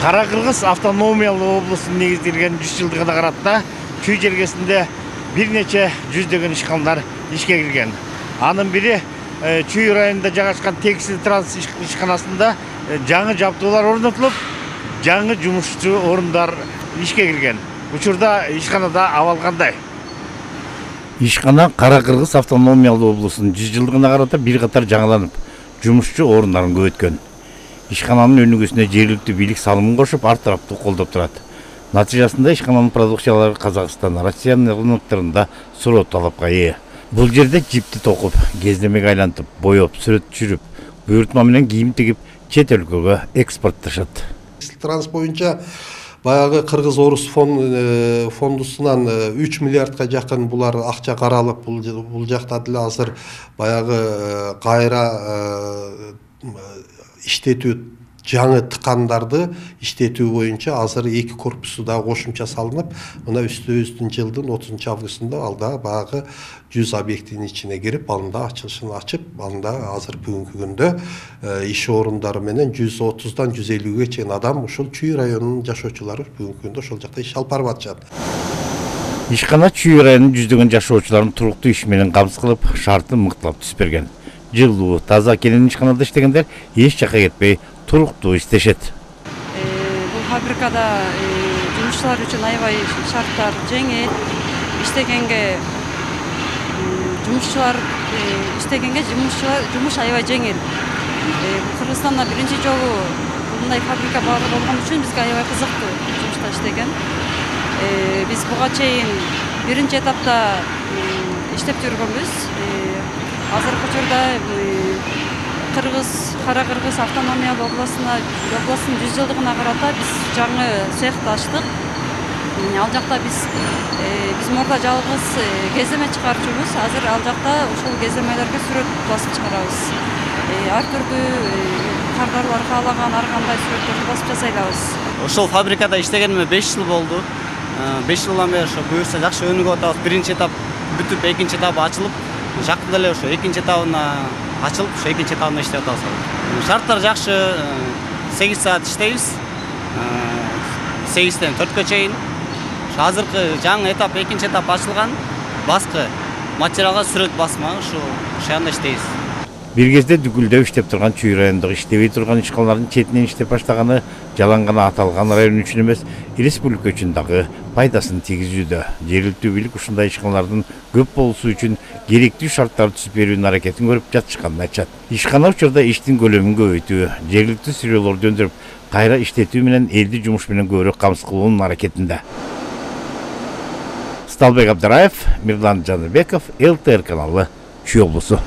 Кара-Кыргыз автономиялы облусунун негизделген 100 жылдыгына карата Чүй жергесинде бир нече жүздөгөн ишканалар ишке кирген. Анын бири Чүй районунда жайгашкан текстил транс ишканасында жаңы жабдуулар орнотулуп, жаңы жумушчу орундар ишке кирген. Учурда ишканада абал кандай? Ишкана Кара-Кыргыз автономиялы облусунун 100 жылдыгына карата бир катар жаңыланып, жумушчу орундарын көбөйткөн. Ишкананын өнүгүүсүнө жергиликтүү бийлик салымын кошуп, ар тараптуу колдоп турат. Натыйжасында ишкананын продукциялары Казакстан, Россиянын рыноктарында суроо талапка ээ. Бул жерде жипти токуп, кездемеге айлантып, боеп, сүрөт түшүрүп, буйрутма менен кийим тигип, чет өлкөгө экспортташат. Транс боюнча баягы Кыргыз-Орус фондусунан 3 миллиардка жакын булар акча каралып, бул жакта деле азыр баягы кайра иштетүү жаңы тыкандарды иштетүү боюнча азыр 2 корпусу да кошумча салынып, мына үстүбүздүн жылдын 30 августунда алда баягы 100 объектинин ичине кирип, анда ачылышын ачып, анда азыр бүгүнкү күндө иш орундары менен 130дан 150ге чейин адам ушул Чүй районунун жашоочулары бүгүнкү күндө ошол жакта иш алып барып атышат. Ишкана Чүй районунун жүздөгөн жашоочуларын туруктуу иш менен камсыз кылып, шартын мыктылап түзүп берген. Жылуу, таза келин ишканада иштегендер эч жакка кетпей туруктуу иштешет. Бул фабрикада жумушчулар үчүн аябай шарттар жеңил. Жумуш аябай жеңил. Кыргызстанда биринчи жолу мындай фабрика бар болгон үчүн бизге аябай кызыктуу жумушта иштеген. Биз буга чейин биринчи этапта иштеп жүргөнбүз. Азыркы учурда Кара-Кыргыз автономиялы областынын 100 жылдыгына карата биз жаңы цехты ачтык. Ал жакта биз мурда жалгыз кеземе чыгарчубуз. Азыр ал жакта ушул кеземелерге сүрөт басып чыгарабыз. Ар түрдүү кардарлар каалаган ар кандай сүрөттөрдү басып жасай алабыз. Ошол фабрикада иштегениме 5 жыл болду. 5 жылдан бери ошо буюрса жакшы өнүгүп атабыз. Биринчи этап бүтүп, экинчи этабы ачылып, жакында эле ошо экинчи этабына ачылып, ошо экинчи этабында иштеп атабыз. Шарттар жакшы, 8 саат иштейбиз. 8ден 4кө чейин. Азыркы жаңы этап, экинчи этап ачылган. Баскы материалга сүрөт басма, ошондо иштейбиз. Бир кезде дүгүлдөп иштеп турган Чүй районундагы иштебей турган ишканалардын четинен иштеп баштаганы жалаң гана аталган район үчүн эмес, республика үчүн дагы пайдасын тийгизүүдө. Жергиликтүү бийлик ушундай ишканалардын көп болуусу үчүн керектүү шарттарды түзүп берүүнүн аракетин көрүп жатышканын айтышат. Ишкана учурда иштин көлөмүн көбөйтүү, жергиликтүү сырьёлорду өндүрүп, кайра иштетүү менен элди жумуш менен көбүрөөк камсыз кылуунун аракетинде. Сталбек Абдыраев, Мирлан Жаныбеков, ЛТР каналы, Чүй облусу.